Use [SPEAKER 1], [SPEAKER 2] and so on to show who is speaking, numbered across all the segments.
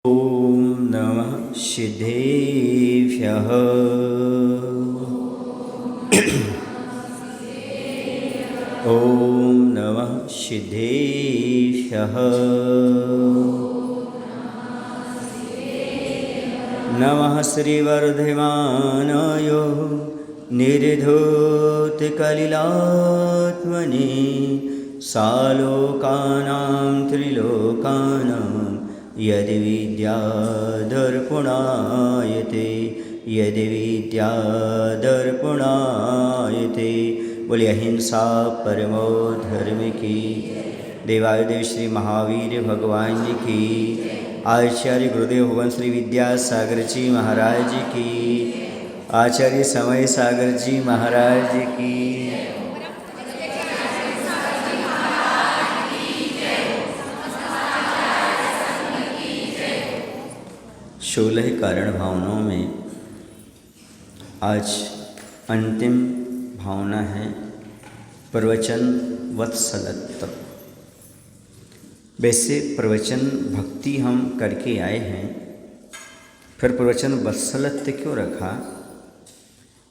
[SPEAKER 1] ॐ नमः सिद्धेभ्यः। ॐ नमः सिद्धेभ्यः। नमः श्रीवर्धमानाय निर्धूतकलिलात्मने सालोकानां त्रिलोकानां यद्विद्यादर्पणायते यद्विद्यादर्पणायते। बोलिए अहिंसा परमो धर्म की। देवादिदेव श्री महावीर भगवान जी की। आचार्य गुरुदेव भगवान श्री विद्यासागर जी महाराज जी की। आचार्य समय सागर जी महाराज जी की। 16 कारण भावनाओं में आज अंतिम भावना है प्रवचन वत्सलत्व। वैसे प्रवचन भक्ति हम करके आए हैं, फिर प्रवचन वत्सलत्व क्यों रखा?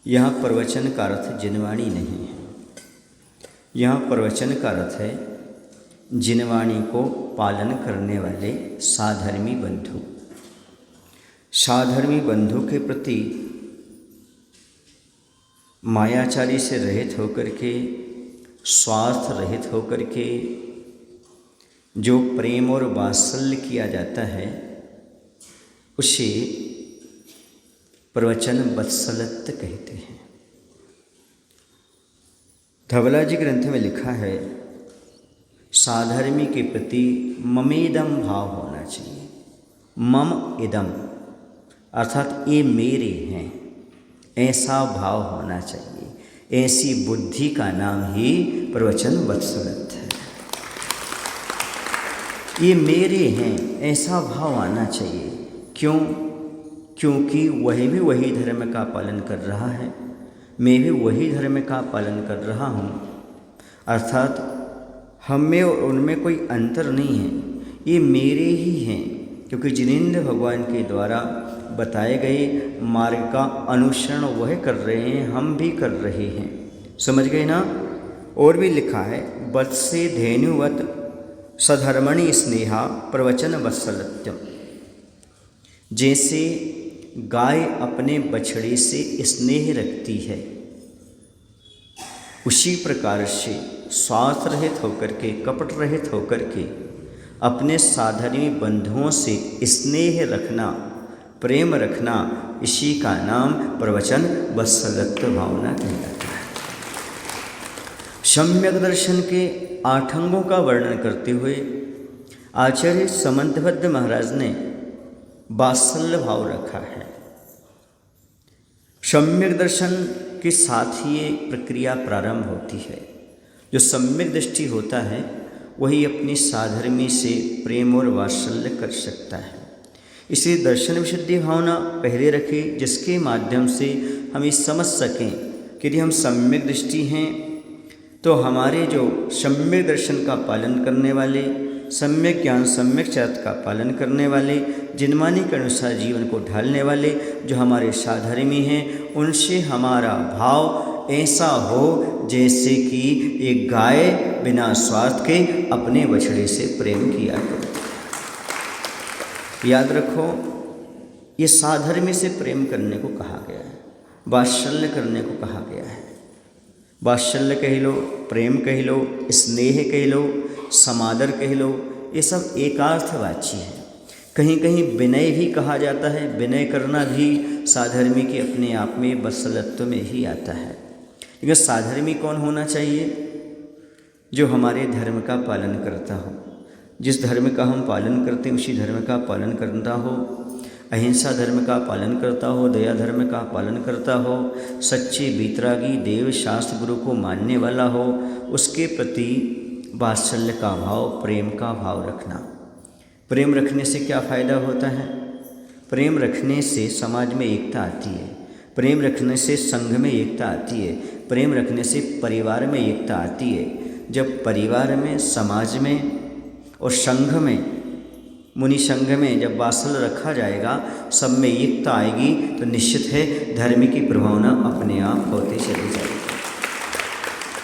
[SPEAKER 1] यहाँ प्रवचन का अर्थ जिनवाणी नहीं है। यहाँ प्रवचन का अर्थ है जिनवाणी को पालन करने वाले साधर्मी बंधु। साधर्मी बंधु के प्रति मायाचारी से रहित होकर के, स्वार्थ रहित होकर के जो प्रेम और वात्सल्य किया जाता है उसे प्रवचन वत्सलत्व कहते हैं। धवला जी ग्रंथ में लिखा है साधर्मी के प्रति ममेदम भाव होना चाहिए। मम इदम अर्थात ये मेरे हैं, ऐसा भाव होना चाहिए। ऐसी बुद्धि का नाम ही प्रवचन वत्सलत्व है। ये मेरे हैं ऐसा भाव आना चाहिए। क्यों? क्योंकि वह भी वही धर्म का पालन कर रहा है, मैं भी वही धर्म का पालन कर रहा हूँ। अर्थात हम में और उनमें कोई अंतर नहीं है, ये मेरे ही हैं। क्योंकि जिनेंद्र भगवान के द्वारा बताए गए मार्ग का अनुसरण वह कर रहे हैं, हम भी कर रहे हैं। समझ गए ना? और भी लिखा है वत्से धेनुवत सधर्मणि स्नेहा प्रवचन वत्सलत्व। जैसे गाय अपने बछड़े से स्नेह रखती है, उसी प्रकार से स्वार्थ रहित होकर के, कपट रहित होकर के अपने साधर्मी बंधुओं से स्नेह रखना, प्रेम रखना, इसी का नाम प्रवचन वत्सलत्व भावना कहलाता है। सम्यक दर्शन के 8 अंगों का वर्णन करते हुए आचार्य समंतभद्र महाराज ने वात्सल्य भाव रखा है। सम्यक दर्शन के साथ ही ये प्रक्रिया प्रारंभ होती है। जो सम्यक दृष्टि होता है वही अपनी साधर्मी से प्रेम और वात्सल्य कर सकता है। इसलिए दर्शन विशुद्धि भावना पहले रखें, जिसके माध्यम से हम ये समझ सकें कि यदि हम सम्यक दृष्टि हैं तो हमारे जो सम्यक दर्शन का पालन करने वाले, सम्यक ज्ञान सम्यक चरित्र का पालन करने वाले, जिनवाणी के अनुसार जीवन को ढालने वाले जो हमारे साधर्मी हैं, उनसे हमारा भाव ऐसा हो जैसे कि एक गाय बिना स्वार्थ के अपने बछड़े से प्रेम किया करे। याद रखो, ये साधर्मी से प्रेम करने को कहा गया है, वात्सल्य करने को कहा गया है। वात्सल्य कह लो, प्रेम कह लो, स्नेह कह लो, समादर कह लो, ये सब एकार्थवाची है। कहीं कहीं विनय भी कहा जाता है। विनय करना भी साधर्मी के अपने आप में वत्सलत्व में ही आता है। लेकिन साधर्मी कौन होना चाहिए? जो हमारे धर्म का पालन करता हो, जिस धर्म का हम पालन करते हैं उसी धर्म का पालन करता हो, अहिंसा धर्म का पालन करता हो, दया धर्म का पालन करता हो, सच्चे बीतरागी देव शास्त्र गुरु को मानने वाला हो, उसके प्रति वात्सल्य का भाव, प्रेम का भाव रखना। प्रेम रखने से क्या फ़ायदा होता है? प्रेम रखने से समाज में एकता आती है, प्रेम रखने से संघ में एकता आती है, प्रेम रखने से परिवार में एकता आती है। जब परिवार में, समाज में और संघ में मुनि संघ में जब वात्सल्य रखा जाएगा, सब में एकता आएगी, तो निश्चित है धर्म की प्रभावना अपने आप होती चली जाएगी।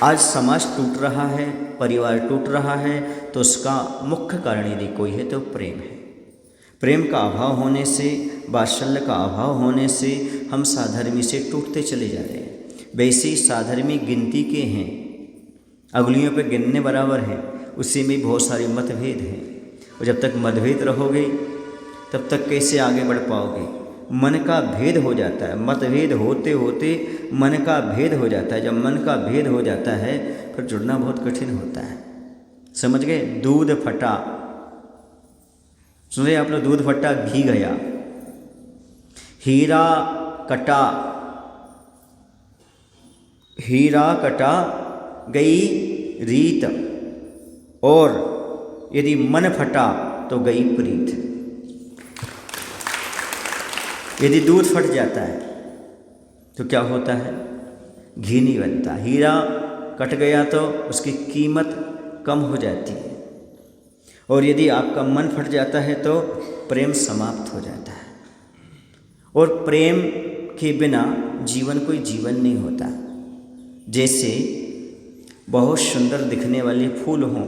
[SPEAKER 1] आज समाज टूट रहा है, परिवार टूट रहा है, तो उसका मुख्य कारण यदि कोई है तो प्रेम है। प्रेम का अभाव होने से, वात्सल्य का अभाव होने से हम साधर्मी से टूटते चले जा रहे हैं। वैसे ही साधर्मी गिनती के हैं, अंगुलियों पे गिनने बराबर हैं, उसी में बहुत सारे मतभेद हैं। और जब तक मतभेद रहोगे तब तक कैसे आगे बढ़ पाओगे? मन का भेद हो जाता है, मतभेद होते होते मन का भेद हो जाता है। जब मन का भेद हो जाता है फिर जुड़ना बहुत कठिन होता है। समझ गए? दूध फटा, सुन रहे आप लोग? दूध फटा घी गया, हीरा कटा, हीरा कटा गई रीत, और यदि मन फटा तो गई प्रीत। यदि दूध फट जाता है तो क्या होता है? घी नहीं बनता। हीरा कट गया तो उसकी कीमत कम हो जाती है, और यदि आपका मन फट जाता है तो प्रेम समाप्त हो जाता है। और प्रेम के बिना जीवन कोई जीवन नहीं होता। जैसे बहुत सुंदर दिखने वाले फूल हों,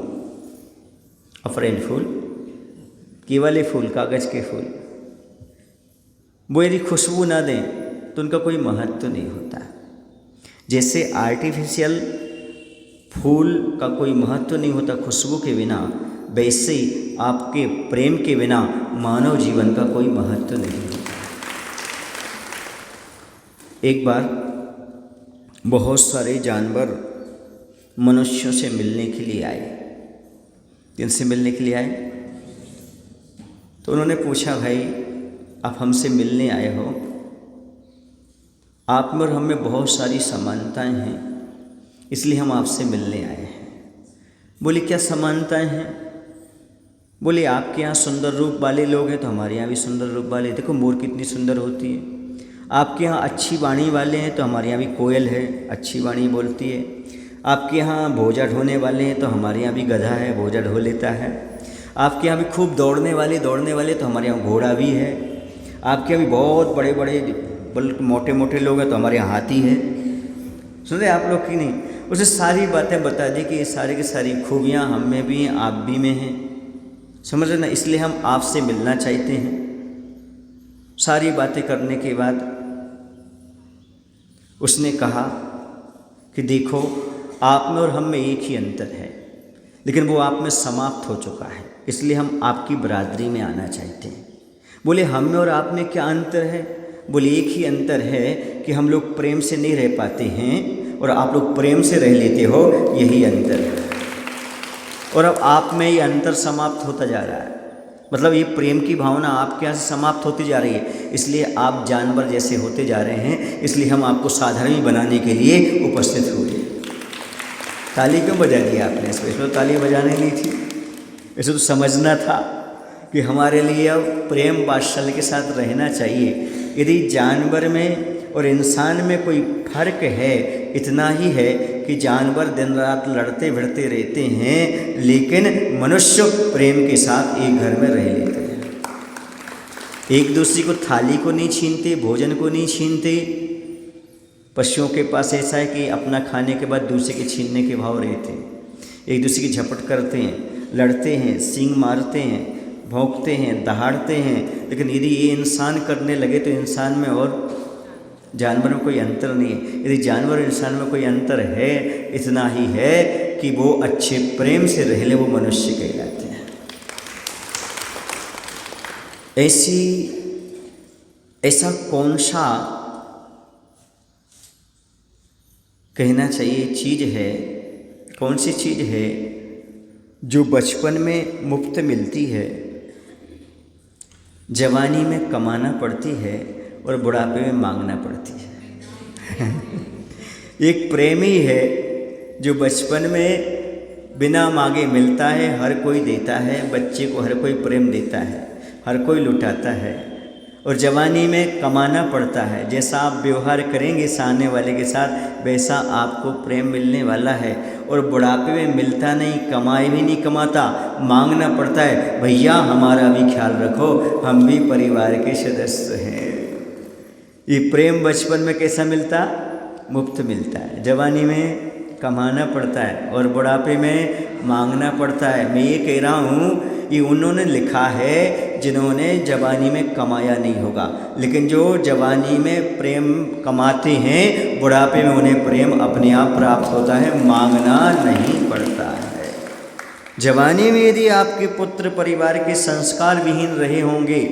[SPEAKER 1] अप्रैल फूल, की वाले फूल, कागज़ के फूल, वो यदि खुशबू ना दें तो उनका कोई महत्व नहीं होता। जैसे आर्टिफिशियल फूल का कोई महत्व नहीं होता खुशबू के बिना, वैसे ही आपके प्रेम के बिना मानव जीवन का कोई महत्व नहीं होता। एक बार बहुत सारे जानवर मनुष्यों से मिलने के लिए आए। किनसे मिलने के लिए आए? तो उन्होंने पूछा, भाई आप हमसे मिलने आए हो, आप में और हम में बहुत सारी समानताएं हैं, इसलिए हम आपसे मिलने आए हैं। बोले क्या समानताएं हैं? बोले आपके यहाँ सुंदर रूप वाले लोग हैं तो हमारे यहाँ भी सुंदर रूप वाले, देखो मोर कितनी सुंदर होती है। आपके यहाँ अच्छी वाणी वाले हैं तो हमारे यहाँ भी कोयल है, अच्छी वाणी बोलती है। आपके यहाँ भोजा ढोने वाले हैं तो हमारे यहाँ भी गधा है, भोजा ढो लेता है। आपके यहाँ भी खूब दौड़ने वाले तो हमारे यहाँ घोड़ा भी है। आपके यहाँ भी बहुत बड़े बड़े बल्कि मोटे मोटे लोग हैं तो हमारे यहाँ हाथी है। सुन रहे आप लोग की नहीं? उसे सारी बातें बता दी कि ये सारी की सारी खूबियाँ हम में भी हैं, आप भी में हैं, समझ रहे ना? इसलिए हम आपसे मिलना चाहते हैं। सारी बातें करने के बाद उसने कहा कि देखो आप में और हम में एक ही अंतर है, लेकिन वो आप में समाप्त हो चुका है, इसलिए हम आपकी बरादरी में आना चाहते हैं। बोले हम में और आप में क्या अंतर है? बोले एक ही अंतर है कि हम लोग प्रेम से नहीं रह पाते हैं और आप लोग प्रेम से रह लेते हो, यही अंतर है। और अब आप में ये अंतर समाप्त होता जा रहा है, मतलब ये प्रेम की भावना आपके यहाँ से समाप्त होती जा रही है, इसलिए आप जानवर जैसे होते जा रहे हैं। इसलिए हम आपको साधारण बनाने के लिए उपस्थित हुए। ताली क्यों बजा दी आपने? इसमें तो ताली बजाने नहीं थी, इसे तो समझना था कि हमारे लिए अब प्रेम वात्सल्य के साथ रहना चाहिए। यदि जानवर में और इंसान में कोई फर्क है, इतना ही है कि जानवर दिन रात लड़ते भिड़ते रहते हैं, लेकिन मनुष्य प्रेम के साथ एक घर में रह लेते हैं। एक दूसरे को थाली को नहीं छीनते, भोजन को नहीं छीनते। पशुओं के पास ऐसा है कि अपना खाने के बाद दूसरे के छीनने के भाव रहते हैं, एक दूसरे की झपट करते हैं, लड़ते हैं, सींग मारते हैं, भौंकते हैं, दहाड़ते हैं। लेकिन यदि ये इंसान करने लगे तो इंसान में और जानवर में कोई अंतर नहीं है। यदि जानवर और इंसान में कोई अंतर है, इतना ही है कि वो अच्छे प्रेम से रह ले, वो मनुष्य कहलाते हैं। ऐसा कौन सा कहना चाहिए चीज़ है, कौन सी चीज़ है जो बचपन में मुफ्त मिलती है, जवानी में कमाना पड़ती है और बुढ़ापे में मांगना पड़ती है? एक प्रेम ही है जो बचपन में बिना मांगे मिलता है, हर कोई देता है। बच्चे को हर कोई प्रेम देता है, हर कोई लुटाता है। और जवानी में कमाना पड़ता है। जैसा आप व्यवहार करेंगे सामने वाले के साथ वैसा आपको प्रेम मिलने वाला है। और बुढ़ापे में मिलता नहीं, कमाई भी नहीं कमाता, मांगना पड़ता है, भैया हमारा भी ख्याल रखो, हम भी परिवार के सदस्य हैं। ये प्रेम बचपन में कैसा मिलता? मुफ्त मिलता है। जवानी में कमाना पड़ता है और बुढ़ापे में मांगना पड़ता है। मैं ये कह रहा हूँ, ये उन्होंने लिखा है जिन्होंने जवानी में कमाया नहीं होगा, लेकिन जो जवानी में प्रेम कमाते हैं बुढ़ापे में उन्हें प्रेम अपने आप प्राप्त होता है, मांगना नहीं पड़ता है। जवानी में यदि आपके पुत्र परिवार के संस्कार विहीन रहे होंगे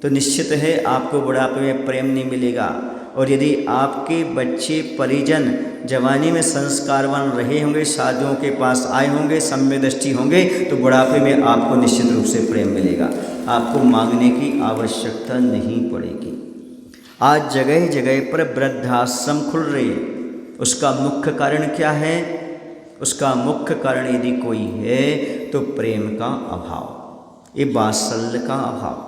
[SPEAKER 1] तो निश्चित है आपको बुढ़ापे में प्रेम नहीं मिलेगा। और यदि आपके बच्चे परिजन जवानी में संस्कारवान रहे होंगे, शादियों के पास आए होंगे, सम्यक दृष्टि होंगे, तो बुढ़ापे में आपको निश्चित रूप से प्रेम मिलेगा, आपको मांगने की आवश्यकता नहीं पड़ेगी। आज जगह जगह पर वृद्धाश्रम खुल रहे हैं, उसका मुख्य कारण क्या है? उसका मुख्य कारण यदि कोई है तो प्रेम का अभाव, ये वात्सल्य का अभाव।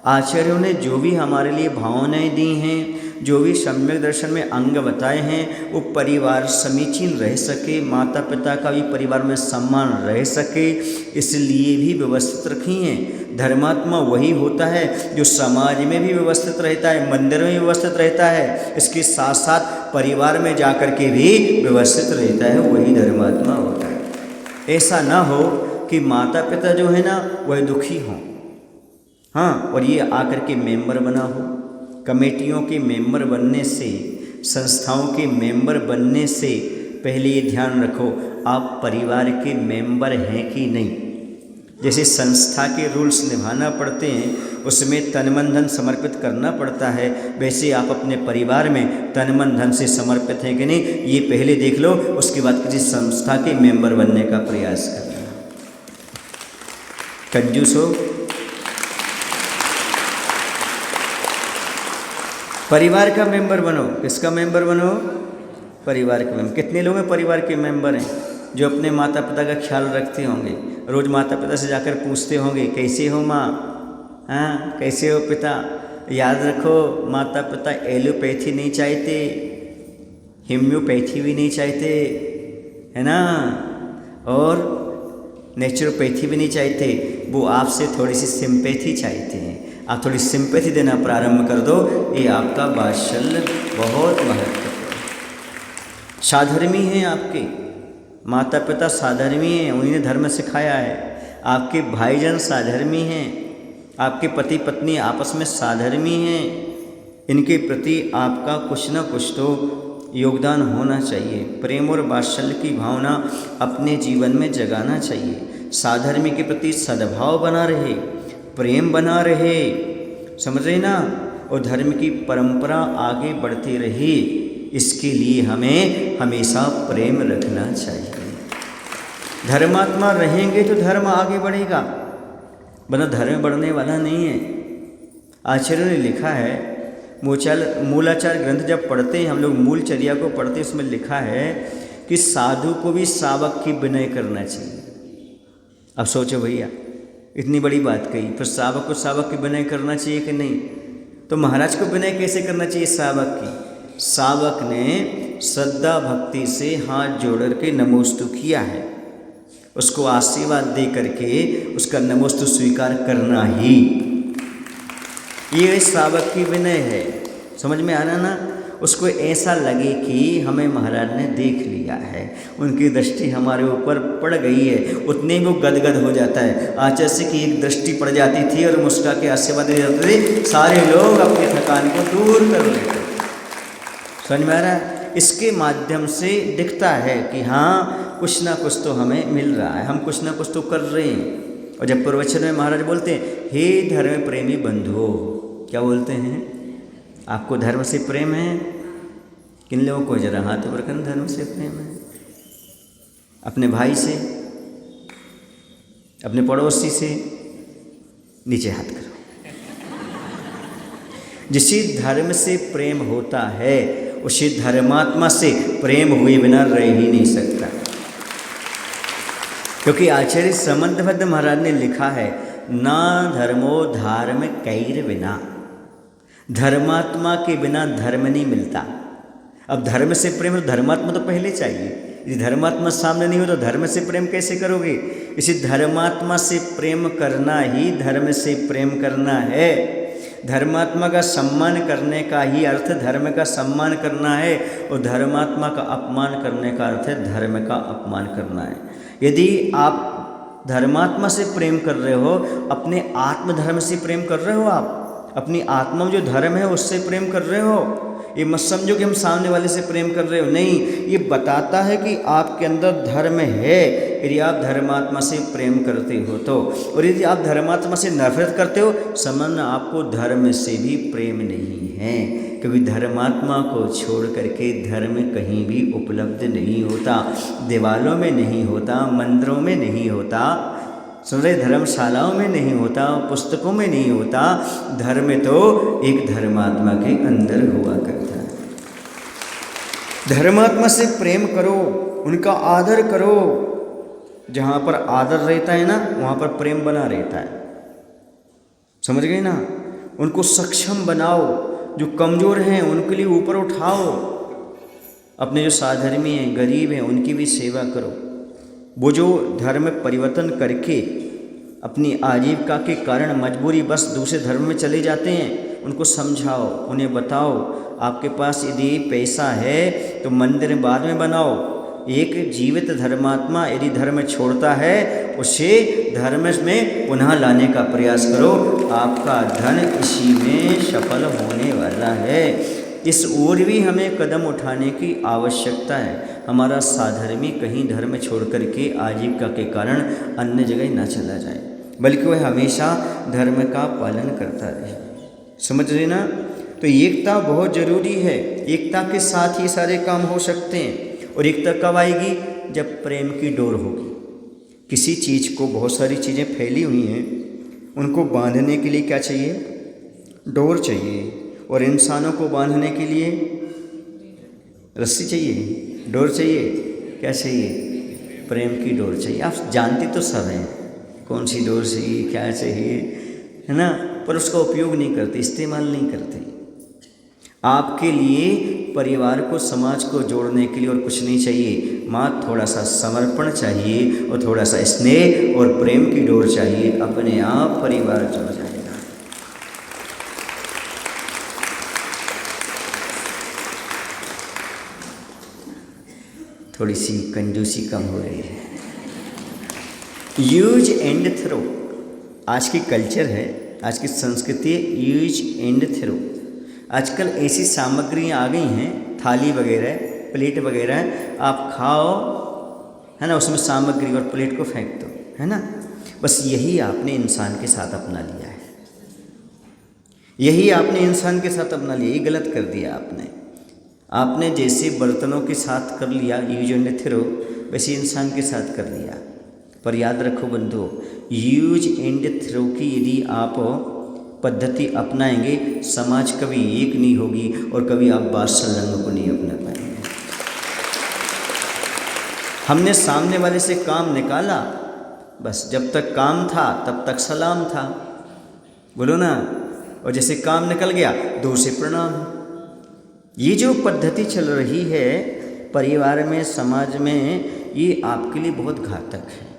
[SPEAKER 1] आचार्यों ने जो भी हमारे लिए भावनाएं दी हैं, जो भी सम्यक दर्शन में अंग बताए हैं, वो परिवार समीचीन रह सके, माता पिता का भी परिवार में सम्मान रह सके, इसलिए भी व्यवस्थित रखी हैं। धर्मात्मा वही होता है जो समाज में भी व्यवस्थित रहता है, मंदिर में व्यवस्थित रहता है, इसके साथ साथ परिवार में जाकर के भी व्यवस्थित रहता है, वही धर्मात्मा होता है। ऐसा ना हो कि माता पिता जो है ना वह दुखी हों, हाँ, और ये आकर के मेंबर बना हो। कमेटियों के मेंबर बनने से, संस्थाओं के मेंबर बनने से पहले ये ध्यान रखो आप परिवार के मेंबर हैं कि नहीं। जैसे संस्था के रूल्स निभाना पड़ते हैं, उसमें तन मन धन समर्पित करना पड़ता है, वैसे आप अपने परिवार में तन मन धन से समर्पित हैं कि नहीं, ये पहले देख लो, उसके बाद किसी संस्था के मेंबर बनने का प्रयास करना। कंजूस हो, परिवार का मेंबर बनो। किसका मेंबर बनो? परिवार के मेंबर। कितने लोग हैं परिवार के मेंबर हैं जो अपने माता पिता का ख्याल रखते होंगे, रोज़ माता पिता से जाकर पूछते होंगे कैसे हो माँ, हाँ कैसे हो पिता। याद रखो माता पिता एलोपैथी नहीं चाहते, होम्योपैथी भी नहीं चाहते, है ना, और नेचुरोपैथी भी नहीं चाहते, वो आपसे थोड़ी सी सिंपैथी चाहते हैं। आप थोड़ी सिंपैथी देना प्रारंभ कर दो, ये आपका वात्सल्य बहुत महत्वपूर्ण। साधर्मी हैं आपके माता पिता, साधर्मी हैं, उन्हीं ने धर्म सिखाया है। आपके भाईजान साधर्मी हैं, आपके पति पत्नी आपस में साधर्मी हैं, इनके प्रति आपका कुछ न कुछ तो योगदान होना चाहिए। प्रेम और वात्सल्य की भावना अपने जीवन में जगाना चाहिए। साधर्मी के प्रति सद्भाव बना रहे, प्रेम बना रहे, समझ रहे ना, और धर्म की परंपरा आगे बढ़ती रही, इसके लिए हमें हमेशा प्रेम रखना चाहिए। धर्मात्मा रहेंगे तो धर्म आगे बढ़ेगा, वरना धर्म बढ़ने वाला नहीं है। आचार्यों ने लिखा है, मूलाचार ग्रंथ जब पढ़ते हैं हम लोग, मूलचर्या को पढ़ते हैं, उसमें लिखा है कि साधु को भी सावक की विनय करना चाहिए। अब सोचो भैया, इतनी बड़ी बात कही, फिर सावक को सावक की विनय करना चाहिए कि नहीं? तो महाराज को विनय कैसे करना चाहिए सावक की? सावक ने श्रद्धा भक्ति से हाथ जोड़ के नमोस्तु किया है, उसको आशीर्वाद दे करके उसका नमोस्तु स्वीकार करना ही ये सावक की विनय है। समझ में आना ना? उसको ऐसा लगे कि हमें महाराज ने देख लिया है, उनकी दृष्टि हमारे ऊपर पड़ गई है, उतने में वो गदगद हो जाता है। आचार्य से की एक दृष्टि पड़ जाती थी और मुस्कुरा के आशीर्वाद दे जाते थे, सारे लोग अपनी थकान को दूर कर लेते। समझ में आ रहा है? इसके माध्यम से दिखता है कि हाँ कुछ ना कुछ तो हमें मिल रहा है, हम कुछ ना कुछ तो कर रहे हैं। और जब प्रवचन में महाराज बोलते हैं, हे धर्म प्रेमी बंधुओं, क्या बोलते हैं? आपको धर्म से प्रेम है? किन लोगों को जरा हाथ ऊपर कर, धर्म से प्रेम है? अपने भाई से, अपने पड़ोसी से, नीचे हाथ करो। जिसे धर्म से प्रेम होता है उसे धर्मात्मा से प्रेम हुए बिना रह ही नहीं सकता। क्योंकि आचार्य समंतभद्र महाराज ने लिखा है, ना धर्मो धार्म कैर बिना। धर्मात्मा के बिना धर्म नहीं मिलता। अब धर्म से प्रेम, धर्मात्मा तो पहले चाहिए। यदि धर्मात्मा सामने नहीं हो तो धर्म से प्रेम कैसे करोगे? इसी धर्मात्मा से प्रेम करना ही धर्म से प्रेम करना है। धर्मात्मा का सम्मान करने का ही अर्थ धर्म का सम्मान करना है, और धर्मात्मा का अपमान करने का अर्थ है धर्म का अपमान करना है। यदि आप धर्मात्मा से प्रेम कर रहे हो, अपने आत्मधर्म से प्रेम कर रहे हो, आप अपनी आत्मा में जो धर्म है उससे प्रेम कर रहे हो। ये मत समझो कि हम सामने वाले से प्रेम कर रहे हो, नहीं, ये बताता है कि आपके अंदर धर्म है। यदि आप धर्मात्मा से प्रेम करते हो तो, और यदि आप धर्मात्मा से नफरत करते हो, समझना आपको धर्म से भी प्रेम नहीं है, क्योंकि धर्मात्मा को छोड़ करके धर्म कहीं भी उपलब्ध नहीं होता। दीवालों में नहीं होता, मंदिरों में नहीं होता, सुन रहे, धर्मशालाओं में नहीं होता, पुस्तकों में नहीं होता। धर्म तो एक धर्मात्मा के अंदर हुआ करता है। धर्मात्मा से प्रेम करो, उनका आदर करो। जहाँ पर आदर रहता है ना, वहाँ पर प्रेम बना रहता है। समझ गए ना? उनको सक्षम बनाओ, जो कमज़ोर हैं उनके लिए ऊपर उठाओ। अपने जो साधर्मी हैं, गरीब हैं, उनकी भी सेवा करो। वो जो धर्म परिवर्तन करके अपनी आजीविका के कारण मजबूरी बस दूसरे धर्म में चले जाते हैं, उनको समझाओ, उन्हें बताओ आपके पास यदि पैसा है तो मंदिर बाद में बनाओ। एक जीवित धर्मात्मा यदि धर्म छोड़ता है, उसे धर्म में पुनः लाने का प्रयास करो। आपका धन इसी में सफल होने वाला है। इस ओर भी हमें कदम उठाने की आवश्यकता है। हमारा साधर्मी कहीं धर्म छोड़ करके आजीविका के कारण अन्य जगह न चला जाए, बल्कि वह हमेशा धर्म का पालन करता रहे। समझ रहे ना? तो एकता बहुत ज़रूरी है। एकता के साथ ही सारे काम हो सकते हैं। और एकता कब आएगी? जब प्रेम की डोर होगी। किसी चीज़ को, बहुत सारी चीज़ें फैली हुई हैं, उनको बांधने के लिए क्या चाहिए? डोर चाहिए। और इंसानों को बांधने के लिए रस्सी चाहिए, डोर चाहिए। क्या चाहिए? प्रेम की डोर चाहिए। आप जानते तो सब हैं कौन सी डोर चाहिए, क्या चाहिए, है ना? पर उसका उपयोग नहीं करते, इस्तेमाल नहीं करते। आपके लिए परिवार को, समाज को जोड़ने के लिए और कुछ नहीं चाहिए, मात्र थोड़ा सा समर्पण चाहिए और थोड़ा सा स्नेह और प्रेम की डोर चाहिए। अपने आप परिवार जुड़ जाएगा। थोड़ी सी कंजूसी कम हो रही है। यूज एंड थ्रो आज की कल्चर है, आज की संस्कृति है। Use and throw. आजकल ऐसी सामग्रियाँ आ गई हैं, थाली वगैरह, प्लेट वगैरह, आप खाओ, है ना, उसमें सामग्री और प्लेट को फेंक दो, है ना। बस यही आपने इंसान के साथ अपना लिया है, यही आपने इंसान के साथ अपना लिया, ये गलत कर दिया आपने। आपने जैसे बर्तनों के साथ कर लिया यूज एंड थ्रो, वैसे इंसान के साथ कर लिया। पर याद रखो बंधुओं, यूज एंड थ्रो की यदि आप पद्धति अपनाएंगे, समाज कभी एक नहीं होगी और कभी आप बादशाह को नहीं अपना पाएंगे। हमने सामने वाले से काम निकाला, बस जब तक काम था तब तक सलाम था, बोलो ना, और जैसे काम निकल गया दूर से प्रणाम। ये जो पद्धति चल रही है परिवार में, समाज में, ये आपके लिए बहुत घातक है।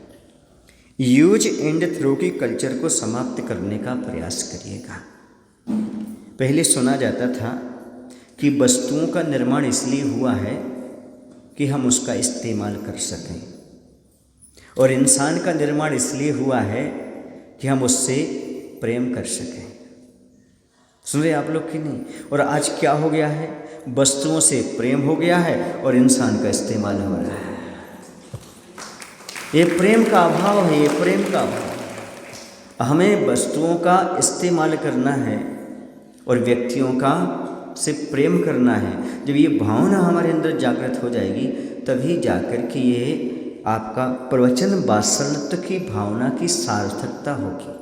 [SPEAKER 1] यूज एंड थ्रो की कल्चर को समाप्त करने का प्रयास करिएगा। पहले सुना जाता था कि वस्तुओं का निर्माण इसलिए हुआ है कि हम उसका इस्तेमाल कर सकें, और इंसान का निर्माण इसलिए हुआ है कि हम उससे प्रेम कर सकें। सुन रहे आप लोग कि नहीं? और आज क्या हो गया है? वस्तुओं से प्रेम हो गया है और इंसान का इस्तेमाल हो रहा है। ये प्रेम का अभाव है, ये प्रेम का अभाव। हमें वस्तुओं का इस्तेमाल करना है और व्यक्तियों का से प्रेम करना है। जब ये भावना हमारे अंदर जागृत हो जाएगी, तभी जाकर के ये आपका प्रवचन वात्सल्य की भावना की सार्थकता होगी।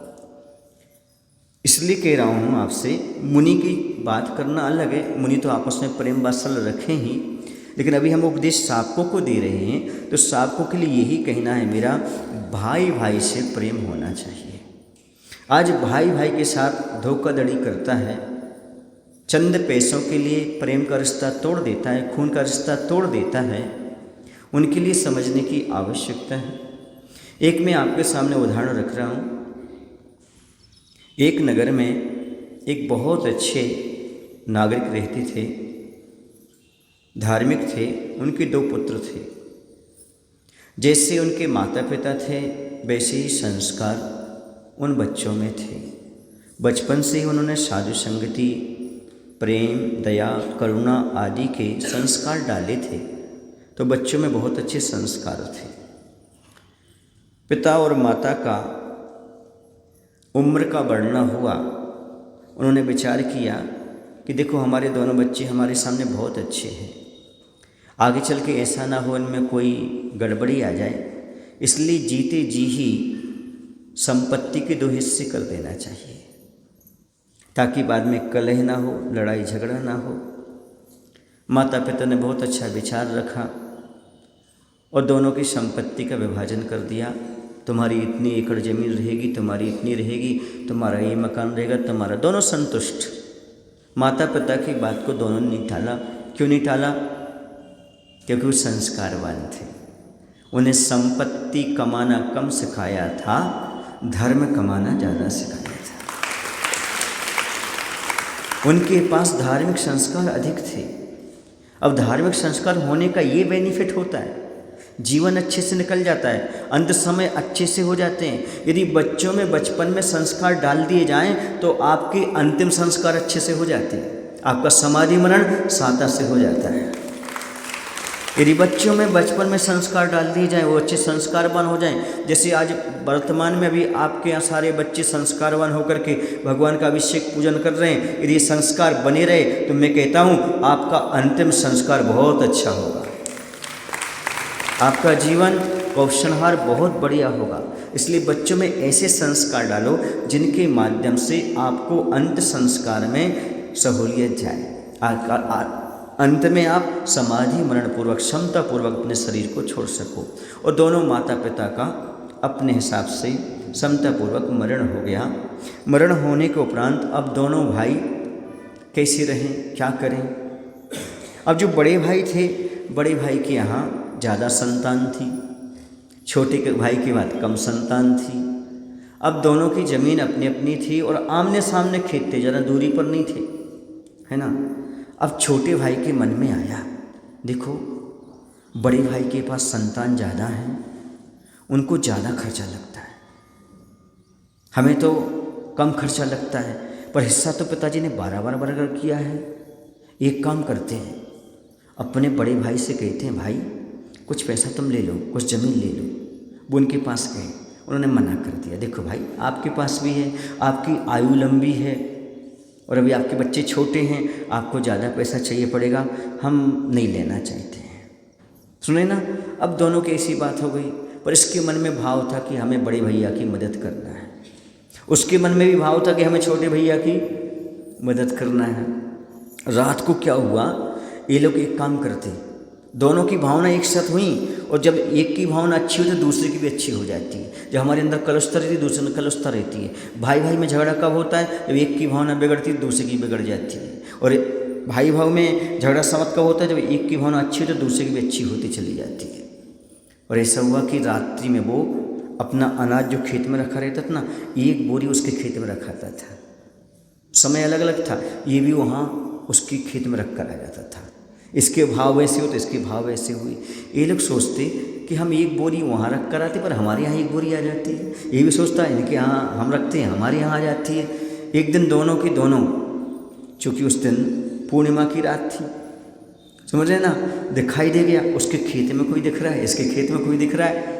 [SPEAKER 1] इसलिए कह रहा हूँ आपसे, मुनि की बात करना अलग है, मुनि तो आपस में प्रेम वात्सल्य रखें ही, लेकिन अभी हम उपदेश साधकों को दे रहे हैं, तो साधकों के लिए यही कहना है मेरा, भाई भाई से प्रेम होना चाहिए। आज भाई भाई के साथ धोखाधड़ी करता है, चंद पैसों के लिए प्रेम का रिश्ता तोड़ देता है, खून का रिश्ता तोड़ देता है, उनके लिए समझने की आवश्यकता है। एक मैं आपके सामने उदाहरण रख रहा हूँ। एक नगर में एक बहुत अच्छे नागरिक रहते थे, धार्मिक थे। उनके 2 पुत्र थे। जैसे उनके माता पिता थे वैसे ही संस्कार उन बच्चों में थे। बचपन से ही उन्होंने साधु संगति, प्रेम, दया, करुणा आदि के संस्कार डाले थे, तो बच्चों में बहुत अच्छे संस्कार थे। पिता और माता का उम्र का बढ़ना हुआ। उन्होंने विचार किया कि देखो हमारे दोनों बच्चे हमारे सामने बहुत अच्छे हैं, आगे चल के ऐसा ना हो इनमें कोई गड़बड़ी आ जाए, इसलिए जीते जी ही संपत्ति के 2 हिस्से कर देना चाहिए, ताकि बाद में कलह ना हो, लड़ाई झगड़ा ना हो। माता पिता ने बहुत अच्छा विचार रखा और दोनों की संपत्ति का विभाजन कर दिया। तुम्हारी इतनी एकड़ ज़मीन रहेगी, तुम्हारी इतनी रहेगी, तुम्हारा ये मकान रहेगा, तुम्हारा। दोनों संतुष्ट। माता पिता की बात को दोनों ने नहीं टाला। क्यों नहीं टाला? क्योंकि वो संस्कारवान थे। उन्हें संपत्ति कमाना कम सिखाया था, धर्म कमाना ज़्यादा सिखाया था। उनके पास धार्मिक संस्कार अधिक थे। अब धार्मिक संस्कार होने का ये बेनिफिट होता है, जीवन अच्छे से निकल जाता है, अंत समय अच्छे से हो जाते हैं। यदि बच्चों में बचपन में संस्कार डाल दिए जाएं तो आपके अंतिम संस्कार अच्छे से हो जाते हैं, आपका समाधि मरण साता से हो जाता है। यदि बच्चों में बचपन में संस्कार डाल दिए जाएं, वो अच्छे संस्कारवान हो जाएं। जैसे आज वर्तमान में भी आपके यहाँ सारे बच्चे संस्कारवान होकर के भगवान का अभिषेक पूजन कर रहे हैं, यदि ये संस्कार बने रहे तो मैं कहता हूँ आपका अंतिम संस्कार बहुत अच्छा होगा, आपका जीवन उपशनहार बहुत बढ़िया होगा। इसलिए बच्चों में ऐसे संस्कार डालो जिनके माध्यम से आपको अंत संस्कार में सहूलियत जाए, अंत में आप समाधि मरण पूर्वक, क्षमता पूर्वक अपने शरीर को छोड़ सको। और दोनों माता पिता का अपने हिसाब से क्षमता पूर्वक मरण हो गया। मरण होने के उपरांत अब दोनों भाई कैसे रहें, क्या करें? अब जो बड़े भाई थे, बड़े भाई के यहाँ ज़्यादा संतान थी, छोटे के भाई के बाद कम संतान थी। अब दोनों की ज़मीन अपनी अपनी थी और आमने सामने खेत थे, ज़्यादा दूरी पर नहीं थे, है ना। अब छोटे भाई के मन में आया, देखो बड़े भाई के पास संतान ज़्यादा हैं, उनको ज़्यादा खर्चा लगता है, हमें तो कम खर्चा लगता है, पर हिस्सा तो पिताजी ने बार बार किया है। एक काम करते हैं, अपने बड़े भाई से कहते हैं भाई कुछ पैसा तुम ले लो, कुछ ज़मीन ले लो। वो उनके पास गए, उन्होंने मना कर दिया, देखो भाई आपके पास भी है, आपकी आयु लंबी है और अभी आपके बच्चे छोटे हैं, आपको ज़्यादा पैसा चाहिए पड़ेगा, हम नहीं लेना चाहते हैं। सुने ना, अब दोनों की ऐसी बात हो गई, पर इसके मन में भाव था कि हमें बड़े भैया की मदद करना है, उसके मन में भी भाव था कि हमें छोटे भैया की मदद करना है। रात को क्या हुआ, ये लोग एक काम करते, दोनों की भावना एक साथ हुई, और जब एक की भावना अच्छी हो तो दूसरे की भी अच्छी हो जाती है। जब हमारे अंदर कलुषता रहती है, दूसरे में कलुषता रहती है। भाई भाई में झगड़ा कब होता है? जब एक की भावना बिगड़ती है, दूसरे की बिगड़ जाती है। और भाई भाव में झगड़ा समझ कब होता है? जब एक की भावना अच्छी हो तो दूसरे की भी अच्छी होती चली जाती है। और ऐसा हुआ कि रात्रि में वो अपना अनाज जो खेत में रखा रहता था ना, एक बोरी उसके खेत में रखाता था। समय अलग अलग था, ये भी वहाँ उसकी खेत में रख कर आ जाता था। इसके भाव वैसे हो तो इसके भाव वैसे हुए। ये लोग सोचते कि हम एक बोरी वहाँ रख कर आते, पर हमारे यहाँ एक बोरी आ जाती है। ये भी सोचता है इनके यहाँ हम रखते हैं, हमारे यहाँ आ जाती है। एक दिन दोनों की दोनों, चूँकि उस दिन पूर्णिमा की रात थी, समझ रहे ना, दिखाई दे गया, उसके खेत में कोई दिख रहा है, इसके खेत में कोई दिख रहा है।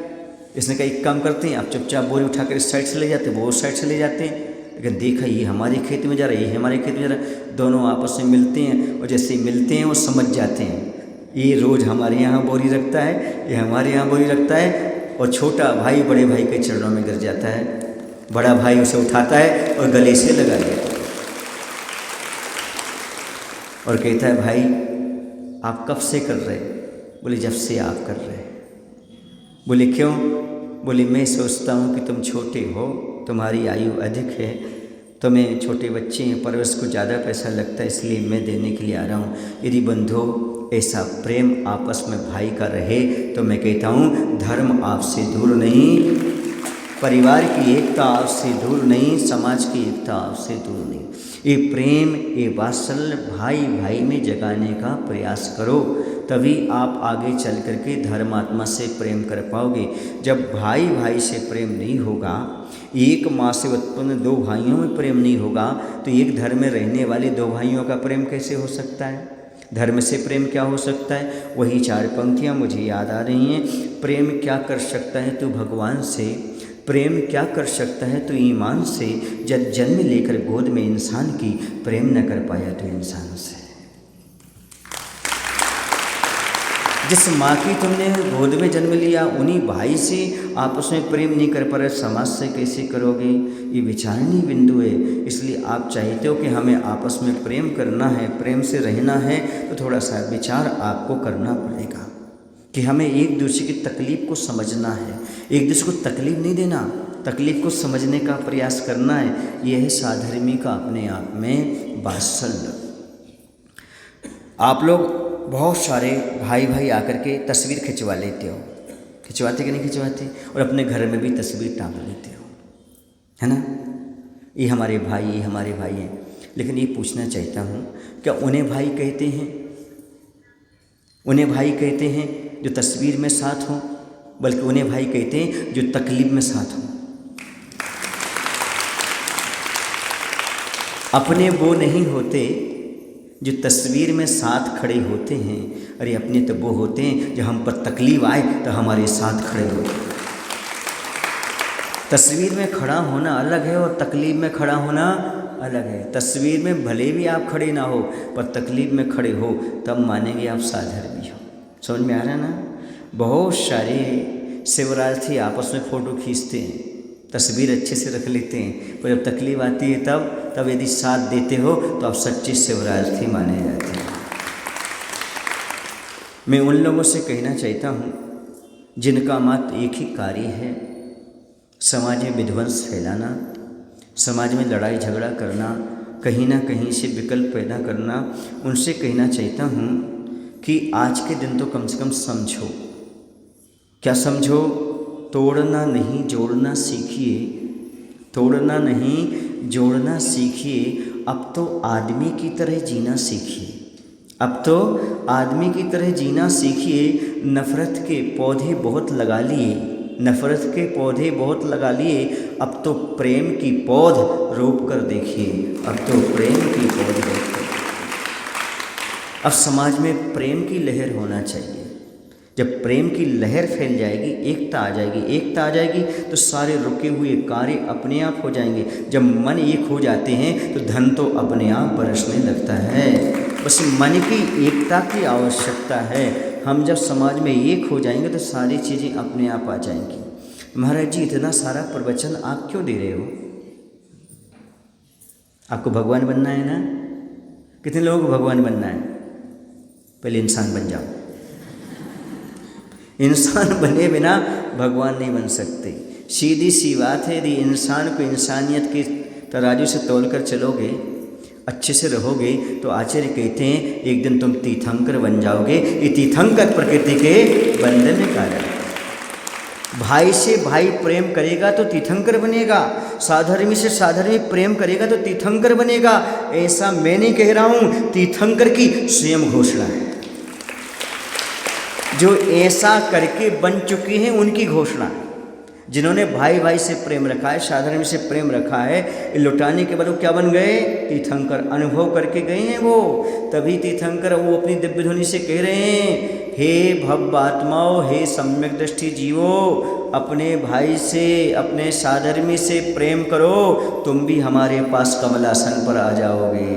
[SPEAKER 1] इसने कहा एक काम करते हैं, आप चुपचाप बोरी उठाकर इस साइड से ले जाते, वो उस साइड से ले जाते हैं। लेकिन देखा ये हमारे खेत में जा रहा है, ये हमारे खेत में जा रहा है, दोनों आपस में मिलते हैं, और जैसे मिलते हैं वो समझ जाते हैं ये रोज़ हमारे यहाँ बोरी रखता है, ये हमारे यहाँ बोरी रखता है। और छोटा भाई बड़े भाई के चरणों में गिर जाता है, बड़ा भाई उसे उठाता है और गले से लगा देता है और कहता है भाई आप कब से कर रहे? बोले जब से आप कर रहे। बोले क्यों? बोले मैं सोचता हूँ कि तुम छोटे हो, तुम्हारी आयु अधिक है, तो मैं छोटे बच्चे हैं, परवरिश को ज़्यादा पैसा लगता है, इसलिए मैं देने के लिए आ रहा हूँ। यदि बंधुओं ऐसा प्रेम आपस में भाई का रहे तो मैं कहता हूँ धर्म आपसे दूर नहीं, परिवार की एकता आपसे दूर नहीं, समाज की एकता आपसे दूर नहीं। ये प्रेम, ये वात्सल्य भाई भाई में जगाने का प्रयास करो, तभी आप आगे चल करके धर्मात्मा से प्रेम कर पाओगे। जब भाई भाई से प्रेम नहीं होगा, एक माँ से उत्पन्न दो भाइयों में प्रेम नहीं होगा, तो एक धर्म में रहने वाले दो भाइयों का प्रेम कैसे हो सकता है? धर्म से प्रेम क्या हो सकता है? वही 4 पंक्तियाँ मुझे याद आ रही हैं। प्रेम क्या कर सकता है तू भगवान से, प्रेम क्या कर सकता है तो ईमान से, जब जन्म लेकर गोद में इंसान की, प्रेम न कर पाया तो इंसान से। जिस माँ की तुमने गोद में जन्म लिया, उन्हीं भाई से आपस में प्रेम नहीं कर पा रहे, समाज से कैसे करोगे? ये विचारणीय बिंदु है। इसलिए आप चाहते हो कि हमें आपस में प्रेम करना है, प्रेम से रहना है, तो थोड़ा सा विचार आपको करना पड़ेगा कि हमें एक दूसरे की तकलीफ़ को समझना है, एक दूसरे को तकलीफ़ नहीं देना, तकलीफ़ को समझने का प्रयास करना है। यह है साधर्मी का अपने आप में वात्सल्य। आप लोग बहुत सारे भाई भाई आकर के तस्वीर खिंचवा लेते हो, खिंचवाते कि नहीं खिंचवाते? और अपने घर में भी तस्वीर टांग लेते हो, है ना? ये हमारे भाई, ये हमारे भाई हैं। लेकिन ये पूछना चाहता हूँ, क्या उन्हें भाई कहते हैं? उन्हें भाई कहते हैं जो तस्वीर में साथ हों, बल्कि उन्हें भाई कहते हैं जो तकलीफ में साथ हों। अपने वो नहीं होते जो तस्वीर में साथ खड़े होते हैं, अरे अपने तो वो होते हैं जो हम पर तकलीफ आए तो हमारे साथ खड़े होते हैं। तस्वीर में खड़ा होना अलग है और तकलीफ में खड़ा होना अलग है। तस्वीर में भले भी आप खड़े ना हो, पर तकलीफ में खड़े हो, तब मानेंगे आप साधर्मी हो। समझ में आ रहा है ना? बहुत सारे शिवरार्थी आपस में फ़ोटो खींचते हैं, तस्वीर अच्छे से रख लेते हैं, पर जब तकलीफ आती है तब यदि साथ देते हो तो आप सच्चे शिवरार्थी माने जाते हैं। मैं उन लोगों से कहना चाहता हूँ जिनका मात्र एक ही कार्य है, समाज में विध्वंस फैलाना, समाज में लड़ाई झगड़ा करना, कहीं ना कहीं से विकल्प पैदा करना। उनसे कहना चाहता हूँ कि आज के दिन तो कम से कम समझो। क्या समझो? तोड़ना नहीं जोड़ना सीखिए, तोड़ना नहीं जोड़ना सीखिए। अब तो आदमी की तरह जीना सीखिए, अब तो आदमी की तरह जीना सीखिए। नफ़रत के पौधे बहुत लगा लिए, नफ़रत के पौधे बहुत लगा लिए, अब तो प्रेम की पौध रोप कर देखिए, अब तो प्रेम की पौध रोप कर। अब समाज में प्रेम की लहर होना चाहिए। जब प्रेम की लहर फैल जाएगी, एकता आ जाएगी, एकता आ जाएगी तो सारे रुके हुए कार्य अपने आप हो जाएंगे। जब मन एक हो जाते हैं तो धन तो अपने आप बरसने लगता है। बस मन की एकता की आवश्यकता है। हम जब समाज में एक हो जाएंगे तो सारी चीज़ें अपने आप आ जाएंगी। महाराज जी इतना सारा प्रवचन आप क्यों दे रहे हो? आपको भगवान बनना है ना? कितने लोगों को भगवान बनना है? पहले इंसान बन जाओ। इंसान बने बिना भगवान नहीं बन सकते। सीधी सी बात है। यदि इंसान को इंसानियत के तराजू से तोल कर चलोगे, अच्छे से रहोगे, तो आचार्य कहते हैं एक दिन तुम तीर्थंकर बन जाओगे। ये तीर्थंकर प्रकृति के बंधन में कारण। भाई से भाई प्रेम करेगा तो तीर्थंकर बनेगा, साधर्मी से साधर्मी प्रेम करेगा तो तीर्थंकर बनेगा। ऐसा मैं नहीं कह रहा हूँ, तीर्थंकर की स्वयं घोषणा है। जो ऐसा करके बन चुके हैं उनकी घोषणा है। जिन्होंने भाई भाई से प्रेम रखा है, साधर्मी से प्रेम रखा है, लुटाने के बाद वो क्या बन गए? तीर्थंकर। अनुभव करके गए हैं वो, तभी तीर्थंकर। वो अपनी दिव्य ध्वनि से कह रहे हैं, हे भव्यात्माओं, हे सम्यक दृष्टि जीवो, अपने भाई से, अपने साधर्मी से प्रेम करो, तुम भी हमारे पास कमलासन पर आ जाओगे।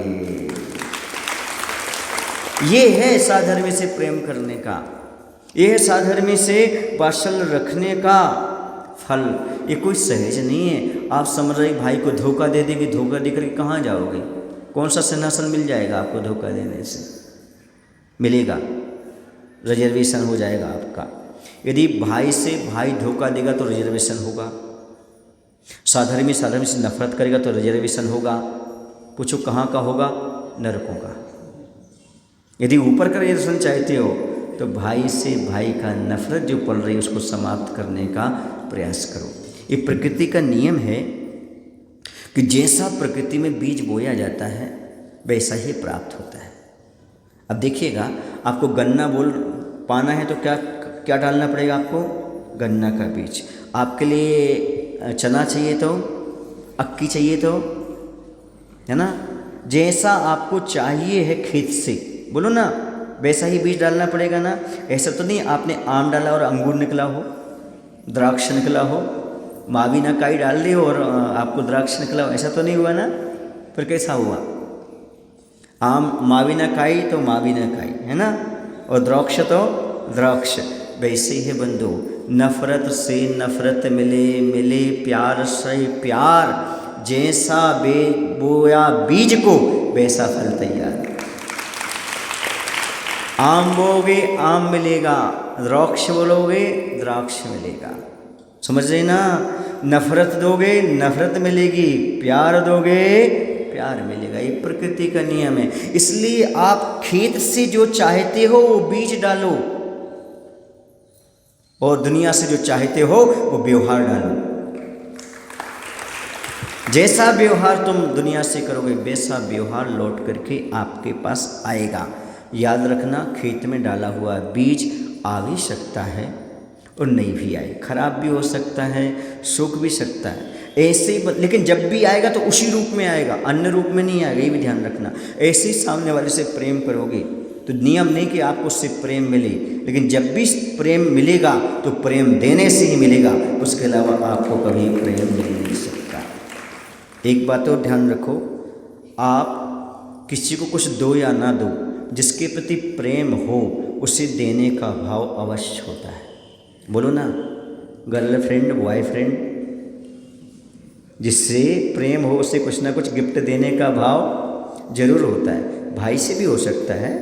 [SPEAKER 1] ये है साधर्मी से प्रेम करने का, ये है साधर्मी से वात्सल्य रखने का फल। ये कोई सहज नहीं है। आप समझ रहे भाई को धोखा दे देगी, धोखा देकर के कहाँ जाओगे? कौन सा सिंहासन मिल जाएगा आपको धोखा देने से? मिलेगा, रिजर्वेशन हो जाएगा आपका। यदि भाई से भाई धोखा देगा तो रिजर्वेशन होगा। साधर्मी से नफरत करेगा तो रिजर्वेशन होगा। पूछो कहाँ का होगा? नरकों का। यदि ऊपर का रिजर्वेशन चाहते हो तो भाई से भाई का नफरत जो पल रही है उसको समाप्त करने का प्रयास करो। ये प्रकृति का नियम है कि जैसा प्रकृति में बीज बोया जाता है वैसा ही प्राप्त होता है। अब देखिएगा, आपको गन्ना बोल पाना है तो क्या क्या डालना पड़ेगा आपको? गन्ना का बीज। आपके लिए चना चाहिए तो, अक्की चाहिए तो, है ना, जैसा आपको चाहिए है खेत से, बोलो ना, वैसा ही बीज डालना पड़ेगा ना। ऐसा तो नहीं आपने आम डाला और अंगूर निकला हो, द्राक्ष निकला हो, माविना काई डाल दी और आपको द्राक्ष निकला हो, ऐसा तो नहीं हुआ ना। फिर कैसा हुआ? आम माविना काई तो माविना काई, है ना, और द्राक्ष तो द्राक्ष। वैसे ही बंधु, नफरत से नफरत मिले, मिले प्यार से प्यार, जैसा बोया बीज को वैसा फल तैयार। आम बोगे आम मिलेगा, द्राक्ष बोलोगे द्राक्ष मिलेगा। समझ रहे ना? नफरत दोगे नफरत मिलेगी, प्यार दोगे प्यार मिलेगा। ये प्रकृति का नियम है। इसलिए आप खेत से जो चाहते हो वो बीज डालो, और दुनिया से जो चाहते हो वो व्यवहार डालो। जैसा व्यवहार तुम दुनिया से करोगे वैसा व्यवहार लौट करके आपके पास आएगा। याद रखना, खेत में डाला हुआ बीज आ भी सकता है और नहीं भी आए, खराब भी हो सकता है, सूख भी सकता है, ऐसे ही लेकिन जब भी आएगा तो उसी रूप में आएगा, अन्य रूप में नहीं आएगा। ये भी ध्यान रखना। ऐसे ही सामने वाले से प्रेम करोगे तो नियम नहीं कि आपको उससे प्रेम मिले, लेकिन जब भी प्रेम मिलेगा तो प्रेम देने से ही मिलेगा, उसके अलावा आपको कभी प्रेम मिल नहीं सकता। एक बात और ध्यान रखो, आप किसी को कुछ दो या ना दो, जिसके प्रति प्रेम हो उसे देने का भाव अवश्य होता है। बोलो ना, गर्लफ्रेंड बॉयफ्रेंड, जिससे प्रेम हो उसे कुछ ना कुछ गिफ्ट देने का भाव जरूर होता है। भाई से भी हो सकता है,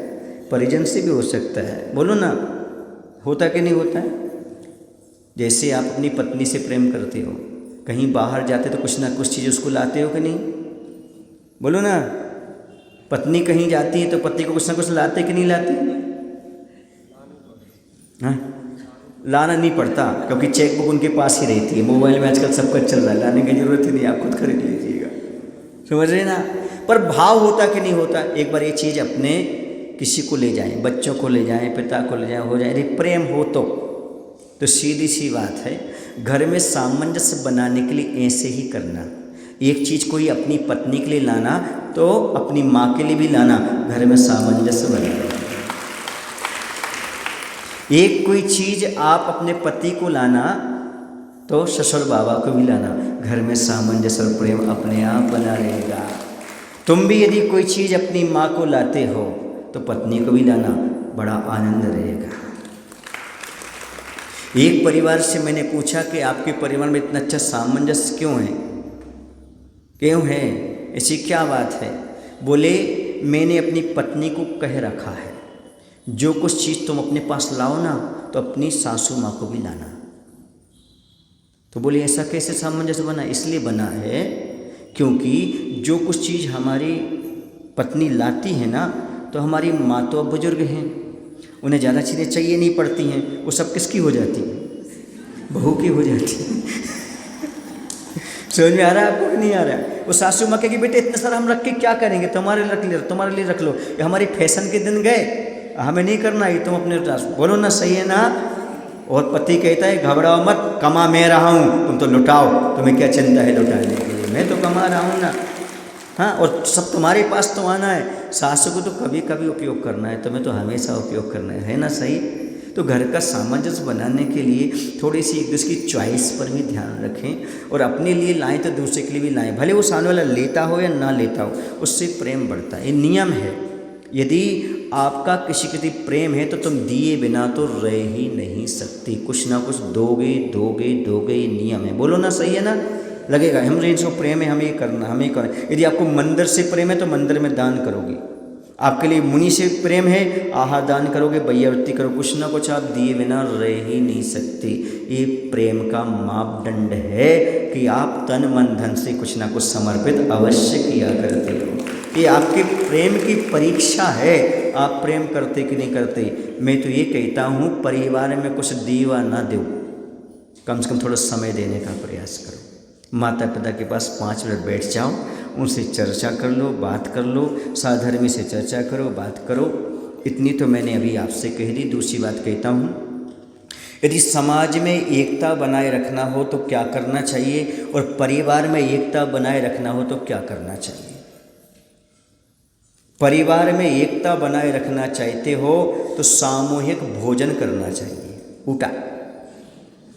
[SPEAKER 1] परिजन से भी हो सकता है। बोलो ना, होता कि नहीं होता है? जैसे आप अपनी पत्नी से प्रेम करते हो, कहीं बाहर जाते तो कुछ ना कुछ चीज़ उसको लाते हो कि नहीं? बोलो ना, पत्नी कहीं जाती है तो पति को कुछ ना कुछ लाते कि नहीं लाते? हाँ, लाना नहीं पड़ता क्योंकि चेकबुक उनके पास ही रहती है। मोबाइल में आजकल सब कुछ चल रहा है, लाने की जरूरत ही नहीं, आप खुद खरीद लीजिएगा। समझ रहे ना? पर भाव होता कि नहीं होता? एक बार ये चीज़ अपने किसी को ले जाएं, बच्चों को ले जाएं, पिता को ले जाएं, हो जाए, यदि प्रेम हो तो सीधी सी बात है, घर में सामंजस्य बनाने के लिए ऐसे ही करना। एक चीज़ कोई अपनी पत्नी के लिए लाना तो अपनी माँ के लिए भी लाना, घर में सामंजस्य बनाना। एक कोई चीज़ आप अपने पति को लाना तो ससुर बाबा को भी लाना, घर में सामंजस्य और प्रेम अपने आप बना रहेगा। तुम भी यदि कोई चीज़ अपनी माँ को लाते हो तो पत्नी को भी लाना, बड़ा आनंद रहेगा। एक परिवार से मैंने पूछा कि आपके परिवार में इतना अच्छा सामंजस्य क्यों है, क्यों है, ऐसी क्या बात है? बोले, मैंने अपनी पत्नी को कह रखा है जो कुछ चीज़ तुम अपने पास लाओ ना तो अपनी सासू माँ को भी लाना। तो बोले ऐसा कैसे सामंजस्य बना? इसलिए बना है क्योंकि जो कुछ चीज़ हमारी पत्नी लाती है ना तो हमारी माँ तो बुजुर्ग हैं, उन्हें ज़्यादा चीज़ें चाहिए नहीं पड़ती हैं, वो सब किसकी हो जाती हैं? बहू की हो जाती है। समझ में आ रहा है आपको कि नहीं आ रहा है? वो सासू माँ कहेगी बेटे इतना सारा हम रख के क्या करेंगे, तुम्हारे लिए रख लो, ये हमारी फैशन के दिन गए, हमें नहीं करना, ये तुम अपने बोलो ना, सही है ना? और पति कहता है घबराओ मत, कमा मैं रहा हूँ, तुम तो लुटाओ, तुम्हें क्या चिंता है लुटाने के लिए, मैं तो कमा रहा हूँ ना। हाँ, और सब तुम्हारे पास तो आना है। सासू को तो कभी कभी उपयोग करना है, तुम्हें तो हमेशा उपयोग करना है ना? सही। तो घर का सामंजस्य बनाने के लिए थोड़ी सी एक दूसरे की चॉइस पर भी ध्यान रखें, और अपने लिए लाएं तो दूसरे के लिए भी लाएं, भले वो सामने वाला लेता हो या ना लेता हो, उससे प्रेम बढ़ता है। ये नियम है। यदि आपका किसी के प्रति प्रेम है तो तुम दिए बिना तो रह ही नहीं सकते, कुछ ना कुछ दोगे दोगे दोगे, ये नियम है। बोलो ना, सही है ना? लगेगा हम जिसको प्रेम है हमें करना, हमें करना। यदि आपको मंदिर से प्रेम है तो मंदिर में दान करोगे, आपके लिए मुनि से प्रेम है, आहार दान करोगे, बैयावृत्ति करो, कुछ ना कुछ आप दिए बिना रह ही नहीं सकते। ये प्रेम का मापदंड है कि आप तन मन धन से कुछ ना कुछ समर्पित अवश्य किया करते हो। ये आपके प्रेम की परीक्षा है, आप प्रेम करते कि नहीं करते। मैं तो ये कहता हूँ परिवार में कुछ दीवा ना दो, कम से कम थोड़ा समय देने का प्रयास करो। माता पिता के पास 5 मिनट बैठ जाओ, उनसे चर्चा कर लो, बात कर लो, साधर्मी से चर्चा करो, बात करो। इतनी तो मैंने अभी आपसे कह दी। दूसरी बात कहता हूँ, यदि समाज में एकता बनाए रखना हो तो क्या करना चाहिए, और परिवार में एकता बनाए रखना हो तो क्या करना चाहिए। परिवार में एकता बनाए रखना चाहते हो तो सामूहिक भोजन करना चाहिए। उठा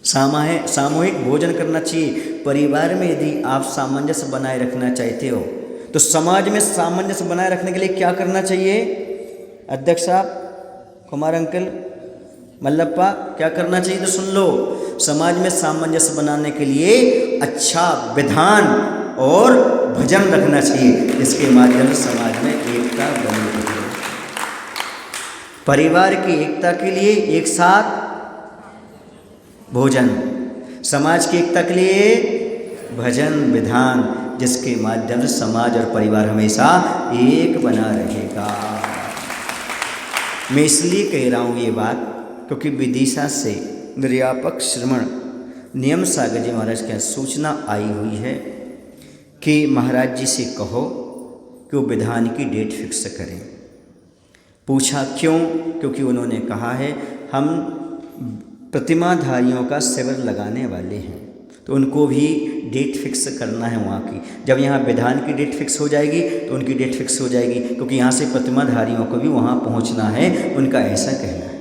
[SPEAKER 1] सामूहिक भोजन करना चाहिए। परिवार में यदि आप सामंजस्य बनाए रखना चाहते हो तो समाज में सामंजस्य बनाए रखने के लिए क्या करना चाहिए। अध्यक्ष साहब, कुमार अंकल, मल्लप्पा, क्या करना चाहिए तो सुन लो। समाज में सामंजस्य बनाने के लिए अच्छा विधान और भजन रखना चाहिए, इसके माध्यम से समाज में एकता बनी रहे। परिवार की एकता के लिए एक साथ भोजन, समाज की एकता के लिए भजन विधान, जिसके माध्यम से समाज और परिवार हमेशा एक बना रहेगा। मैं इसलिए कह रहा हूँ ये बात क्योंकि विदिशा से निर्यापक श्रमण नियम सागर जी महाराज के यहाँ सूचना आई हुई है कि महाराज जी से कहो कि वो विधान की डेट फिक्स करें। पूछा क्यों, क्योंकि उन्होंने कहा है हम प्रतिमाधारियों का शिविर लगाने वाले हैं, तो उनको भी डेट फिक्स करना है वहाँ की। जब यहाँ विधान की डेट फिक्स हो जाएगी तो उनकी डेट फिक्स हो जाएगी, क्योंकि यहाँ से प्रतिमाधारियों को भी वहाँ पहुँचना है, उनका ऐसा कहना है।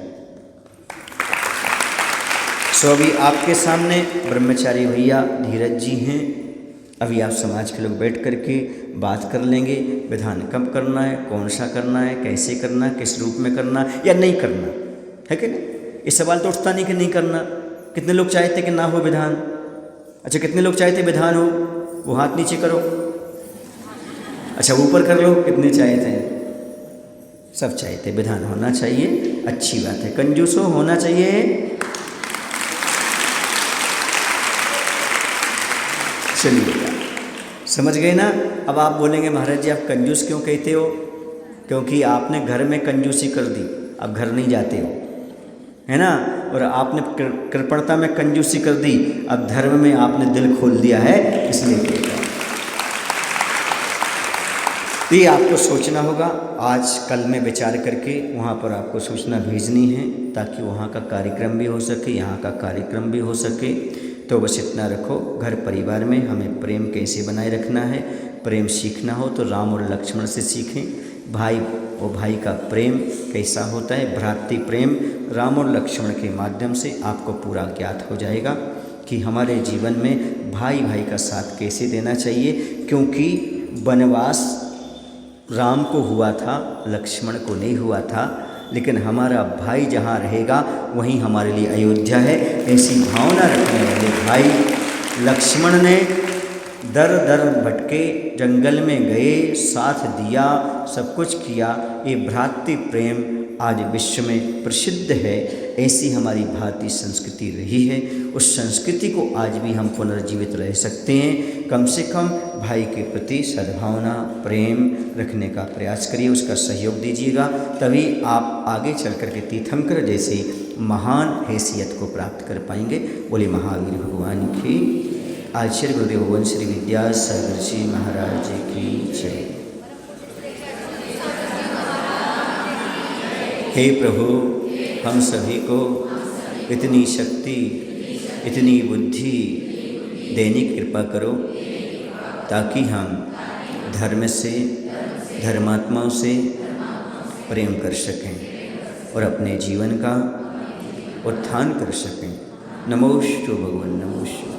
[SPEAKER 1] सो अभी आपके सामने ब्रह्मचारी भैया धीरज जी हैं। अभी आप समाज के लोग बैठ करके बात कर लेंगे, विधान कब करना है, कौन सा करना है, कैसे करना है, किस रूप में करना या नहीं करना है कि नहीं। ये सवाल तो उठता नहीं कि नहीं करना। कितने लोग चाहते कि ना हो विधान। अच्छा, कितने लोग चाहते विधान हो, वो हाथ नीचे करो। अच्छा, ऊपर कर लो। कितने चाहते हैं, सब चाहते विधान होना चाहिए, अच्छी बात है। कंजूसो होना चाहिए। चलिए, समझ गए ना। अब आप बोलेंगे महाराज जी आप कंजूस क्यों कहते हो, क्योंकि आपने घर में कंजूसी कर दी, अब घर नहीं जाते हो, है ना। और आपने कृपणता में कंजूसी कर दी, अब धर्म में आपने दिल खोल दिया है, इसलिए कहता हूं। ये आपको सोचना होगा। आज कल में विचार करके वहाँ पर आपको सूचना भेजनी है, ताकि वहाँ का कार्यक्रम भी हो सके, यहाँ का कार्यक्रम भी हो सके। तो बस इतना रखो, घर परिवार में हमें प्रेम कैसे बनाए रखना है। प्रेम सीखना हो तो राम और लक्ष्मण से सीखें। भाई और भाई का प्रेम कैसा होता है, भ्रातृ प्रेम राम और लक्ष्मण के माध्यम से आपको पूरा ज्ञात हो जाएगा कि हमारे जीवन में भाई भाई का साथ कैसे देना चाहिए। क्योंकि वनवास राम को हुआ था, लक्ष्मण को नहीं हुआ था, लेकिन हमारा भाई जहाँ रहेगा वहीं हमारे लिए अयोध्या है। ऐसी भावना रखने वाले भाई लक्ष्मण ने दर दर भटके, जंगल में गए, साथ दिया, सब कुछ किया। ये भ्रातृ प्रेम आज विश्व में प्रसिद्ध है। ऐसी हमारी भारतीय संस्कृति रही है। उस संस्कृति को आज भी हम पुनर्जीवित रह सकते हैं। कम से कम भाई के प्रति सद्भावना, प्रेम रखने का प्रयास करिए, उसका सहयोग दीजिएगा, तभी आप आगे चल कर के तीर्थंकर जैसे महान हैसियत को प्राप्त कर पाएंगे। बोले महावीर भगवान की। आचार्य गुरुदेव भगवान श्री विद्यासागर जी महाराज की जय। हे प्रभु, हम सभी को इतनी शक्ति, इतनी बुद्धि देने की कृपा करो, ताकि हम धर्म से, धर्मात्माओं से प्रेम कर सकें और अपने जीवन का उत्थान कर सकें। नमोस्तु भगवान, नमोस्तु।